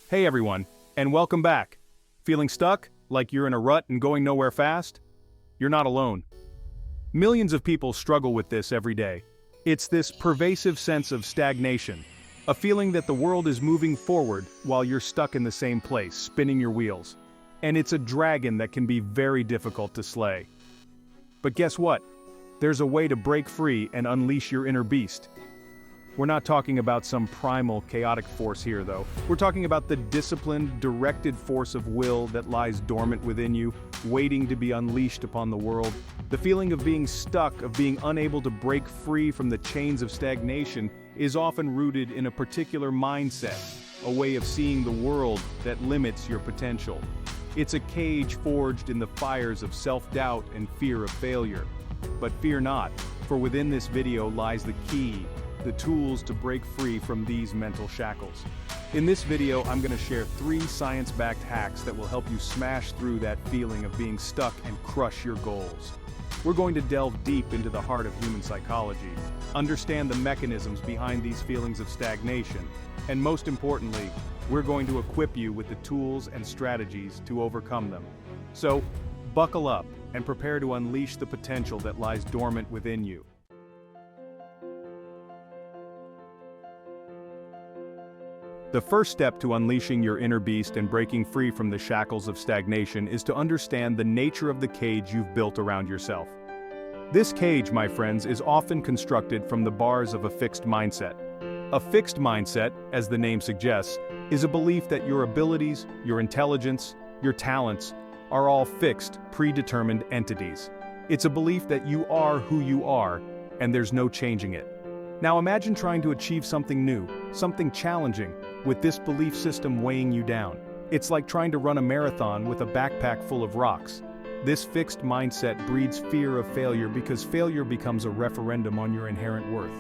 Hey everyone, and welcome back. Feeling stuck? Like you're in a rut and going nowhere fast? You're not alone. Millions of people struggle with this every day. It's this pervasive sense of stagnation, a feeling that the world is moving forward while you're stuck in the same place, spinning your wheels. And it's a dragon that can be very difficult to slay. But guess what? There's a way to break free and unleash your inner beast. We're not talking about some primal, chaotic force here, though. We're talking about the disciplined, directed force of will that lies dormant within you, waiting to be unleashed upon the world. The feeling of being stuck, of being unable to break free from the chains of stagnation, is often rooted in a particular mindset, a way of seeing the world that limits your potential. It's a cage forged in the fires of self-doubt and fear of failure. But fear not, for within this video lies the key, the tools to break free from these mental shackles. In this video, I'm going to share 3 science-backed hacks that will help you smash through that feeling of being stuck and crush your goals. We're going to delve deep into the heart of human psychology, understand the mechanisms behind these feelings of stagnation, and most importantly, we're going to equip you with the tools and strategies to overcome them. So, buckle up and prepare to unleash the potential that lies dormant within you. The first step to unleashing your inner beast and breaking free from the shackles of stagnation is to understand the nature of the cage you've built around yourself. This cage, my friends, is often constructed from the bars of a fixed mindset. A fixed mindset, as the name suggests, is a belief that your abilities, your intelligence, your talents are all fixed, predetermined entities. It's a belief that you are who you are, and there's no changing it. Now imagine trying to achieve something new, something challenging, with this belief system weighing you down. It's like trying to run a marathon with a backpack full of rocks. This fixed mindset breeds fear of failure because failure becomes a referendum on your inherent worth.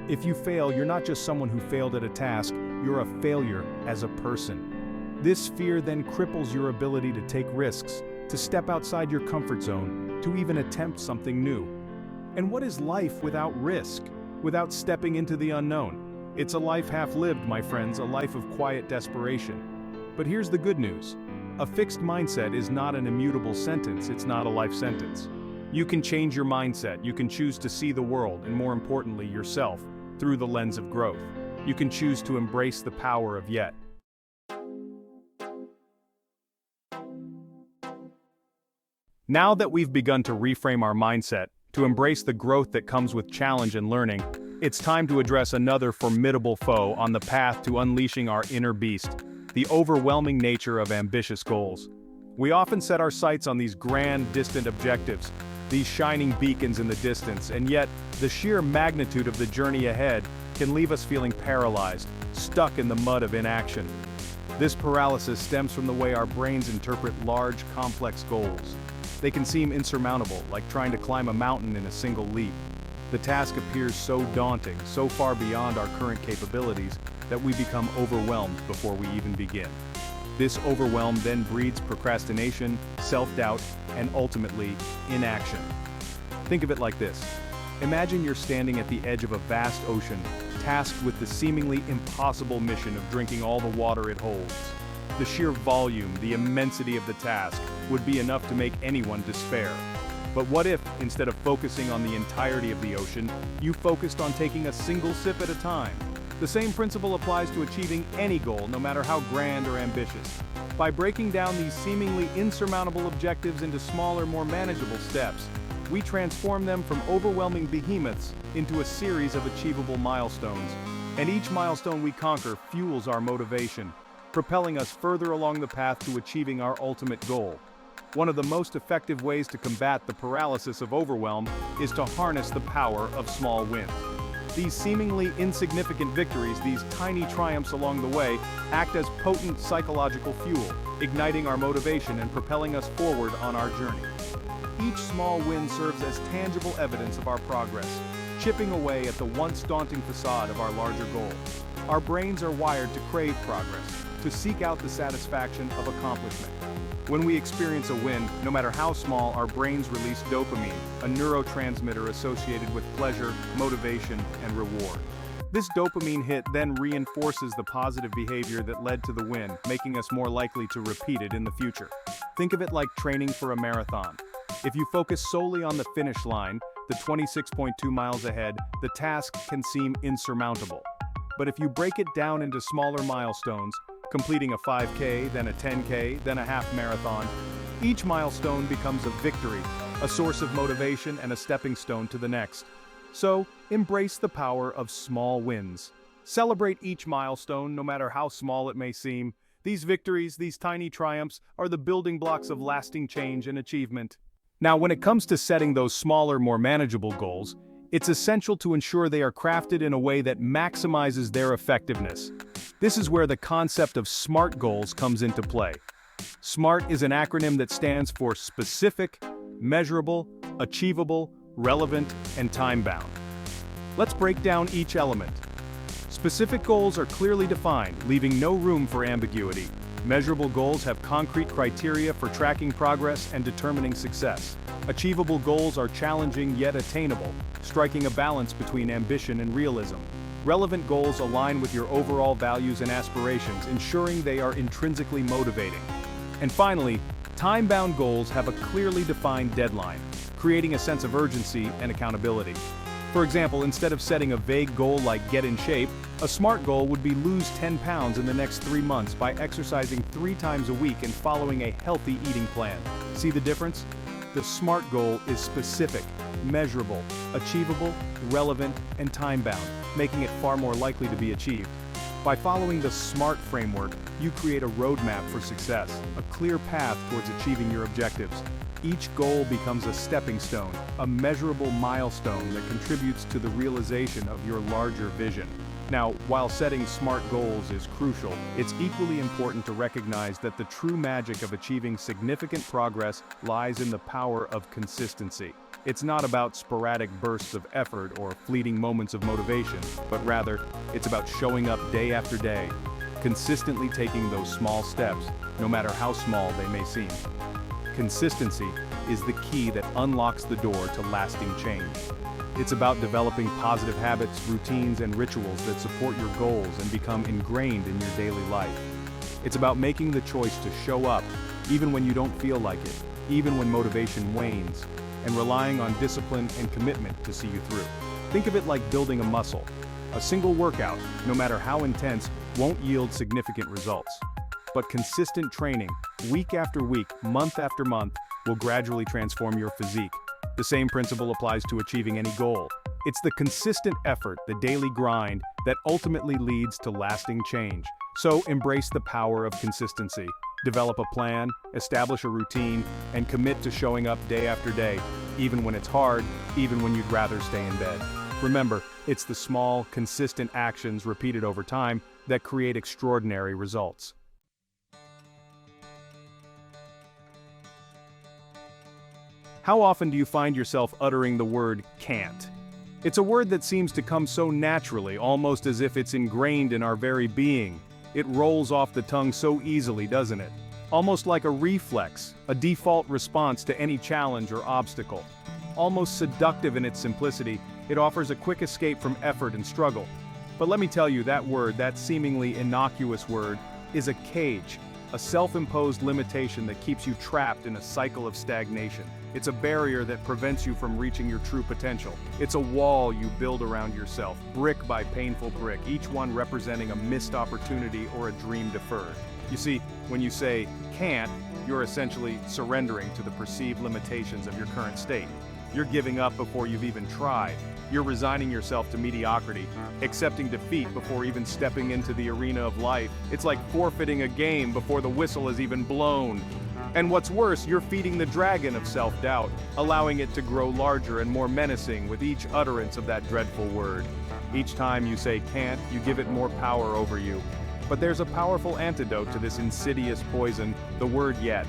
If you fail, you're not just someone who failed at a task, you're a failure as a person. This fear then cripples your ability to take risks, to step outside your comfort zone, to even attempt something new. And what is life without risk, without stepping into the unknown? It's a life half lived, my friends, a life of quiet desperation. But here's the good news. A fixed mindset is not an immutable sentence, it's not a life sentence. You can change your mindset, you can choose to see the world, and more importantly, yourself, through the lens of growth. You can choose to embrace the power of yet. Now that we've begun to reframe our mindset, to embrace the growth that comes with challenge and learning, it's time to address another formidable foe on the path to unleashing our inner beast, the overwhelming nature of ambitious goals. We often set our sights on these grand, distant objectives, these shining beacons in the distance, and yet, the sheer magnitude of the journey ahead can leave us feeling paralyzed, stuck in the mud of inaction. This paralysis stems from the way our brains interpret large, complex goals. They can seem insurmountable, like trying to climb a mountain in a single leap. The task appears so daunting, so far beyond our current capabilities, that we become overwhelmed before we even begin. This overwhelm then breeds procrastination, self-doubt, and ultimately, inaction. Think of it like this. Imagine you're standing at the edge of a vast ocean, tasked with the seemingly impossible mission of drinking all the water it holds. The sheer volume, the immensity of the task, would be enough to make anyone despair. But what if, instead of focusing on the entirety of the ocean, you focused on taking a single sip at a time? The same principle applies to achieving any goal, no matter how grand or ambitious. By breaking down these seemingly insurmountable objectives into smaller, more manageable steps, we transform them from overwhelming behemoths into a series of achievable milestones. And each milestone we conquer fuels our motivation, propelling us further along the path to achieving our ultimate goal. One of the most effective ways to combat the paralysis of overwhelm is to harness the power of small wins. These seemingly insignificant victories, these tiny triumphs along the way, act as potent psychological fuel, igniting our motivation and propelling us forward on our journey. Each small win serves as tangible evidence of our progress, chipping away at the once daunting facade of our larger goal. Our brains are wired to crave progress, to seek out the satisfaction of accomplishment. When we experience a win, no matter how small, our brains release dopamine, a neurotransmitter associated with pleasure, motivation, and reward. This dopamine hit then reinforces the positive behavior that led to the win, making us more likely to repeat it in the future. Think of it like training for a marathon. If you focus solely on the finish line, the 26.2 miles ahead, the task can seem insurmountable. But if you break it down into smaller milestones, completing a 5K, then a 10K, then a half marathon, each milestone becomes a victory, a source of motivation and a stepping stone to the next. So, embrace the power of small wins. Celebrate each milestone, no matter how small it may seem. These victories, these tiny triumphs, are the building blocks of lasting change and achievement. Now, when it comes to setting those smaller, more manageable goals, it's essential to ensure they are crafted in a way that maximizes their effectiveness. This is where the concept of SMART goals comes into play. SMART is an acronym that stands for specific, measurable, achievable, relevant, and time-bound. Let's break down each element. Specific goals are clearly defined, leaving no room for ambiguity. Measurable goals have concrete criteria for tracking progress and determining success. Achievable goals are challenging yet attainable, striking a balance between ambition and realism. Relevant goals align with your overall values and aspirations, ensuring they are intrinsically motivating. And finally, time-bound goals have a clearly defined deadline, creating a sense of urgency and accountability. For example, instead of setting a vague goal like get in shape, a SMART goal would be lose 10 pounds in the next 3 months by exercising 3 times a week and following a healthy eating plan. See the difference? The SMART goal is specific, measurable, achievable, relevant, and time-bound, making it far more likely to be achieved. By following the SMART framework, you create a roadmap for success, a clear path towards achieving your objectives. Each goal becomes a stepping stone, a measurable milestone that contributes to the realization of your larger vision. Now, while setting SMART goals is crucial, it's equally important to recognize that the true magic of achieving significant progress lies in the power of consistency. It's not about sporadic bursts of effort or fleeting moments of motivation, but rather, it's about showing up day after day, consistently taking those small steps, no matter how small they may seem. Consistency is the key that unlocks the door to lasting change. It's about developing positive habits, routines, and rituals that support your goals and become ingrained in your daily life. It's about making the choice to show up, even when you don't feel like it, even when motivation wanes, and relying on discipline and commitment to see you through. Think of it like building a muscle. A single workout, no matter how intense, won't yield significant results. But consistent training, week after week, month after month, will gradually transform your physique. The same principle applies to achieving any goal. It's the consistent effort, the daily grind, that ultimately leads to lasting change. So embrace the power of consistency. Develop a plan, establish a routine, and commit to showing up day after day, even when it's hard, even when you'd rather stay in bed. Remember, it's the small, consistent actions repeated over time that create extraordinary results. How often do you find yourself uttering the word can't? It's a word that seems to come so naturally, almost as if it's ingrained in our very being. It rolls off the tongue so easily, doesn't it? Almost like a reflex, a default response to any challenge or obstacle. Almost seductive in its simplicity, it offers a quick escape from effort and struggle. But let me tell you, that word, that seemingly innocuous word, is a cage, a self-imposed limitation that keeps you trapped in a cycle of stagnation. It's a barrier that prevents you from reaching your true potential. It's a wall you build around yourself, brick by painful brick, each one representing a missed opportunity or a dream deferred. You see, when you say can't, you're essentially surrendering to the perceived limitations of your current state. You're giving up before you've even tried. You're resigning yourself to mediocrity, accepting defeat before even stepping into the arena of life. It's like forfeiting a game before the whistle is even blown. And what's worse, you're feeding the dragon of self-doubt, allowing it to grow larger and more menacing with each utterance of that dreadful word. Each time you say can't, you give it more power over you. But there's a powerful antidote to this insidious poison, the word yet.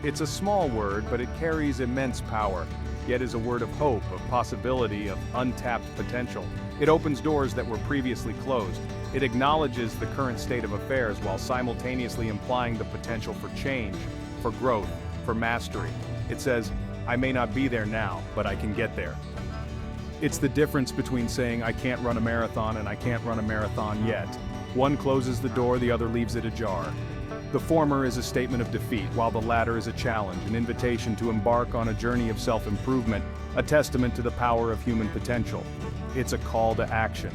It's a small word, but it carries immense power. Yet is a word of hope, of possibility, of untapped potential. It opens doors that were previously closed. It acknowledges the current state of affairs while simultaneously implying the potential for change, for growth, for mastery. It says, I may not be there now, but I can get there. It's the difference between saying I can't run a marathon and I can't run a marathon yet. One closes the door, the other leaves it ajar. The former is a statement of defeat, while the latter is a challenge, an invitation to embark on a journey of self-improvement, a testament to the power of human potential. It's a call to action.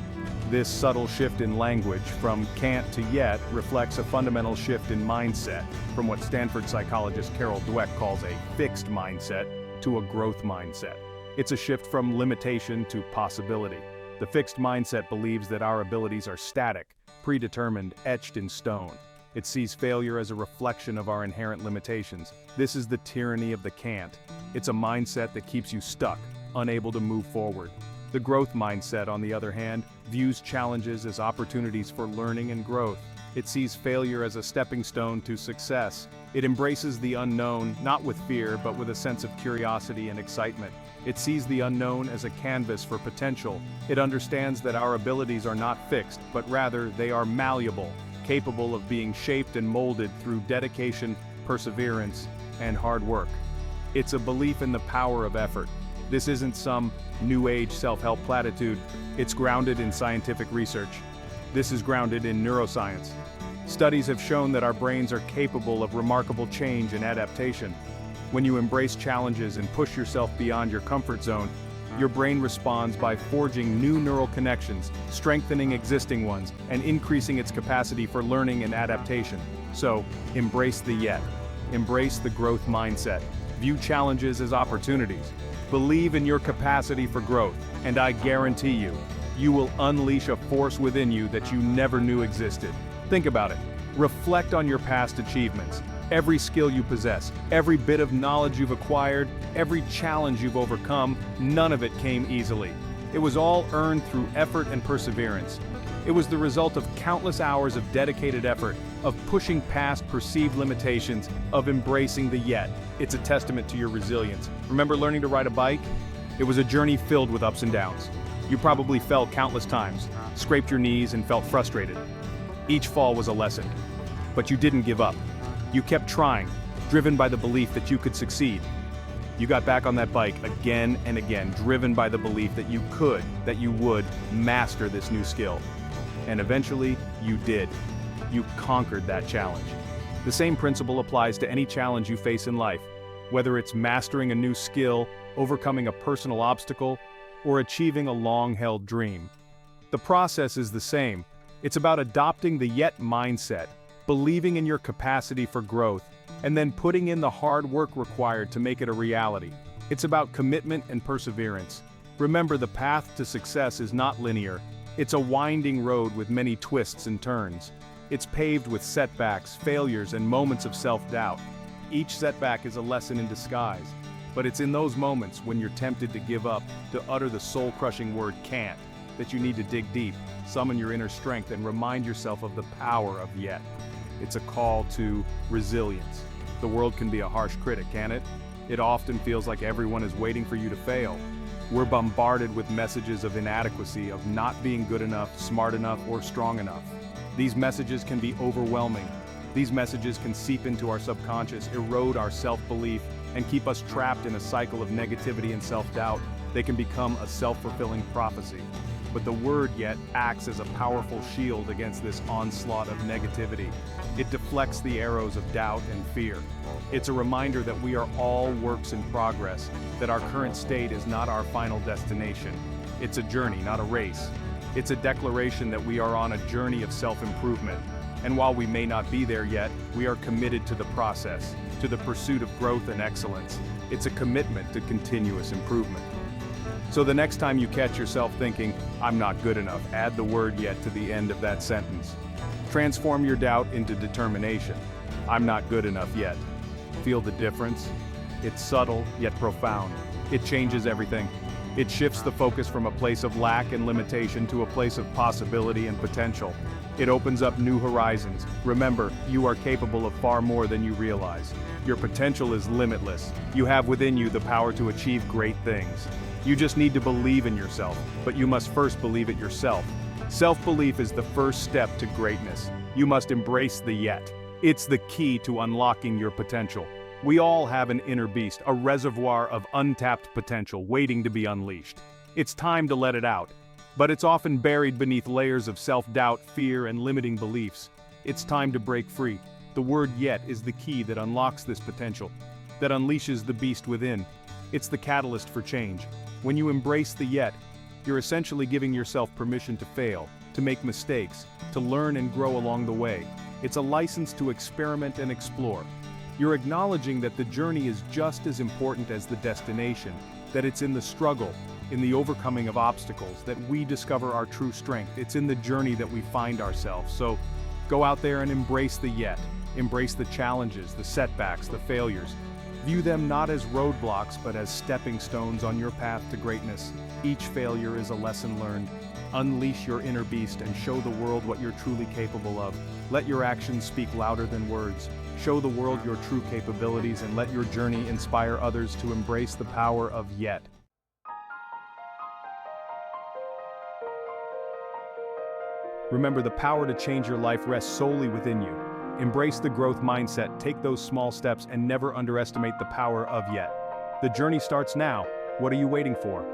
This subtle shift in language, from can't to yet, reflects a fundamental shift in mindset, from what Stanford psychologist Carol Dweck calls a fixed mindset to a growth mindset. It's a shift from limitation to possibility. The fixed mindset believes that our abilities are static, predetermined, etched in stone. It sees failure as a reflection of our inherent limitations. This is the tyranny of the can't. It's a mindset that keeps you stuck, unable to move forward. The growth mindset, on the other hand, views challenges as opportunities for learning and growth. It sees failure as a stepping stone to success. It embraces the unknown, not with fear, but with a sense of curiosity and excitement. It sees the unknown as a canvas for potential. It understands that our abilities are not fixed, but rather they are malleable, capable of being shaped and molded through dedication, perseverance, and hard work. It's a belief in the power of effort. This isn't some new age self-help platitude. It's grounded in scientific research. This is grounded in neuroscience. Studies have shown that our brains are capable of remarkable change and adaptation. When you embrace challenges and push yourself beyond your comfort zone, your brain responds by forging new neural connections, strengthening existing ones, and increasing its capacity for learning and adaptation. So, embrace the yet. Embrace the growth mindset. View challenges as opportunities. Believe in your capacity for growth, and I guarantee you, you will unleash a force within you that you never knew existed. Think about it. Reflect on your past achievements. Every skill you possess, every bit of knowledge you've acquired, every challenge you've overcome, none of it came easily. It was all earned through effort and perseverance. It was the result of countless hours of dedicated effort, of pushing past perceived limitations, of embracing the yet. It's a testament to your resilience. Remember learning to ride a bike? It was a journey filled with ups and downs. You probably fell countless times, scraped your knees and felt frustrated. Each fall was a lesson. But you didn't give up. You kept trying, driven by the belief that you could succeed. You got back on that bike again and again, driven by the belief that you could, that you would, master this new skill. And eventually, you did. You conquered that challenge. The same principle applies to any challenge you face in life, whether it's mastering a new skill, overcoming a personal obstacle, or achieving a long-held dream. The process is the same. It's about adopting the yet mindset, believing in your capacity for growth, and then putting in the hard work required to make it a reality. It's about commitment and perseverance. Remember, the path to success is not linear. It's a winding road with many twists and turns. It's paved with setbacks, failures, and moments of self-doubt. Each setback is a lesson in disguise. But it's in those moments when you're tempted to give up, to utter the soul-crushing word can't, that you need to dig deep, summon your inner strength, and remind yourself of the power of yet. It's a call to resilience. The world can be a harsh critic, can't it? It often feels like everyone is waiting for you to fail. We're bombarded with messages of inadequacy, of not being good enough, smart enough, or strong enough. These messages can be overwhelming. These messages can seep into our subconscious, erode our self-belief, and keep us trapped in a cycle of negativity and self-doubt. They can become a self-fulfilling prophecy. But the word yet acts as a powerful shield against this onslaught of negativity. It deflects the arrows of doubt and fear. It's a reminder that we are all works in progress, that our current state is not our final destination. It's a journey, not a race. It's a declaration that we are on a journey of self-improvement. And while we may not be there yet, we are committed to the process, to the pursuit of growth and excellence. It's a commitment to continuous improvement. So the next time you catch yourself thinking, I'm not good enough, add the word yet to the end of that sentence. Transform your doubt into determination. I'm not good enough yet. Feel the difference? It's subtle, yet profound. It changes everything. It shifts the focus from a place of lack and limitation to a place of possibility and potential. It opens up new horizons. Remember, you are capable of far more than you realize. Your potential is limitless. You have within you the power to achieve great things. You just need to believe in yourself, but you must first believe it yourself. Self-belief is the first step to greatness. You must embrace the yet. It's the key to unlocking your potential. We all have an inner beast, a reservoir of untapped potential waiting to be unleashed. It's time to let it out. But it's often buried beneath layers of self-doubt, fear, and limiting beliefs. It's time to break free. The word yet is the key that unlocks this potential, that unleashes the beast within. It's the catalyst for change. When you embrace the yet, you're essentially giving yourself permission to fail, to make mistakes, to learn and grow along the way. It's a license to experiment and explore. You're acknowledging that the journey is just as important as the destination, that it's in the struggle, in the overcoming of obstacles, that we discover our true strength. It's in the journey that we find ourselves. So, go out there and embrace the yet. Embrace the challenges, the setbacks, the failures. View them not as roadblocks but as stepping stones on your path to greatness. Each failure is a lesson learned. Unleash your inner beast and show the world what you're truly capable of. Let your actions speak louder than words. Show the world your true capabilities and let your journey inspire others to embrace the power of yet. Remember, the power to change your life rests solely within you. Embrace the growth mindset, take those small steps, and never underestimate the power of yet. The journey starts now. What are you waiting for?